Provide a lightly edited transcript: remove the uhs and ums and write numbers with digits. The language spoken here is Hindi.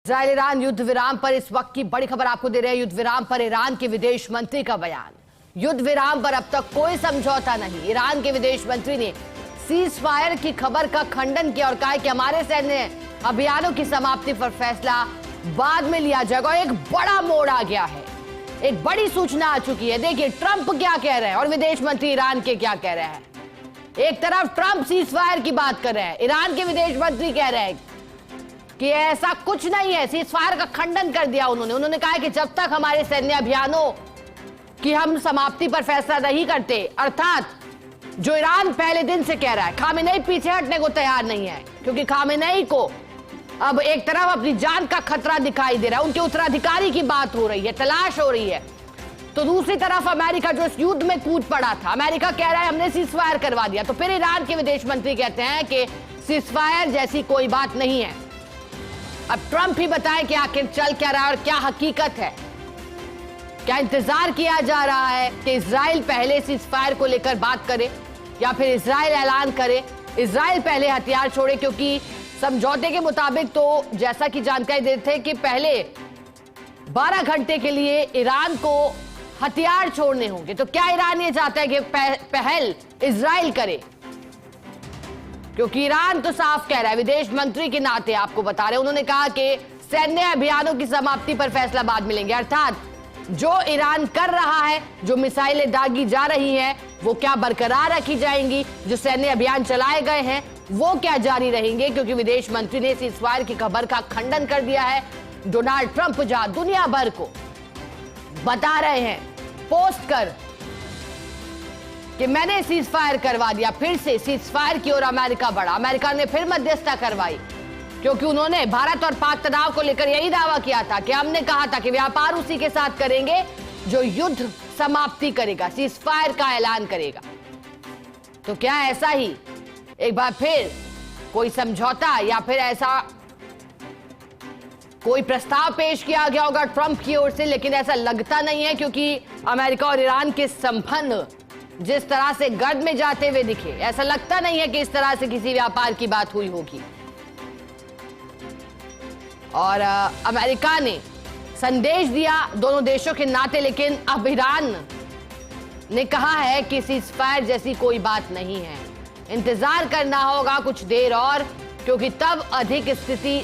इजरायल ईरान युद्ध विराम पर इस वक्त की बड़ी खबर आपको दे रहे हैं। युद्ध विराम पर ईरान के विदेश मंत्री का बयान। युद्ध विराम पर अब तक कोई समझौता नहीं। ईरान के विदेश मंत्री ने सीज फायर की खबर का खंडन किया और कहा कि हमारे सैन्य अभियानों की समाप्ति पर फैसला बाद में लिया जाएगा। और एक बड़ा मोड़ आ गया है, एक बड़ी सूचना आ चुकी है। देखिए ट्रंप क्या कह रहे हैं और विदेश मंत्री ईरान के क्या कह रहे हैं। एक तरफ ट्रंप सीज फायर की बात कर रहे हैं, ईरान के विदेश मंत्री कह रहे हैं कि ऐसा कुछ नहीं है। सीज फायर का खंडन कर दिया उन्होंने कहा कि जब तक हमारे सैन्य अभियानों की हम समाप्ति पर फैसला नहीं करते, अर्थात जो ईरान पहले दिन से कह रहा है, खामेनेई पीछे हटने को तैयार नहीं है, क्योंकि खामेनेई को अब एक तरफ अपनी जान का खतरा दिखाई दे रहा है, उनके उत्तराधिकारी की बात हो रही है, तलाश हो रही है। तो दूसरी तरफ अमेरिका जो इस युद्ध में कूद पड़ा था, अमेरिका कह रहा है हमने सीज फायर करवा दिया। तो फिर ईरान के विदेश मंत्री कहते हैं कि सीज फायर जैसी कोई बात नहीं है। अब ट्रंप ही बताए कि आखिर चल क्या रहा है और क्या हकीकत है। क्या इंतजार किया जा रहा है कि इजराइल पहले सीज फायर को लेकर बात करे या फिर इजराइल ऐलान करे, इजराइल पहले हथियार छोड़े? क्योंकि समझौते के मुताबिक तो जैसा कि जानकारी देते थे कि पहले 12 घंटे के लिए ईरान को हथियार छोड़ने होंगे। तो क्या ईरान ये चाहता है कि पहल इजराइल करे? क्योंकि ईरान तो साफ कह रहा है, विदेश मंत्री के नाते आपको बता रहे हैं, उन्होंने कहा कि सैन्य अभियानों की समाप्ति पर फैसला बाद में लेंगे। अर्थात जो ईरान कर रहा है, जो मिसाइलें दागी जा रही हैं, वो क्या बरकरार रखी जाएंगी, जो सैन्य अभियान चलाए गए हैं वो क्या जारी रहेंगे? क्योंकि विदेश मंत्री ने सीज फायर की खबर का खंडन कर दिया है। डोनाल्ड ट्रंप जहां दुनिया भर को बता रहे हैं पोस्ट कर कि मैंने सीज फायर करवा दिया, फिर से सीज फायर की ओर अमेरिका बढ़ा। अमेरिका ने फिर मध्यस्थता करवाई, क्योंकि उन्होंने भारत और पाक तनाव को लेकर यही दावा किया था कि हमने कहा था कि व्यापार उसी के साथ करेंगे जो युद्ध समाप्ति करेगा, सीज फायर का ऐलान करेगा। तो क्या ऐसा ही एक बार फिर कोई समझौता या फिर ऐसा कोई प्रस्ताव पेश किया गया होगा ट्रंप की ओर से? लेकिन ऐसा लगता नहीं है, क्योंकि अमेरिका और ईरान के संबंध जिस तरह से गर्द में जाते हुए दिखे, ऐसा लगता नहीं है कि इस तरह से किसी व्यापार की बात हुई होगी। और अमेरिका ने संदेश दिया दोनों देशों के नाते, लेकिन अब ईरान ने कहा है कि सीज फायर जैसी कोई बात नहीं है। इंतजार करना होगा कुछ देर और, क्योंकि तब अधिक स्थिति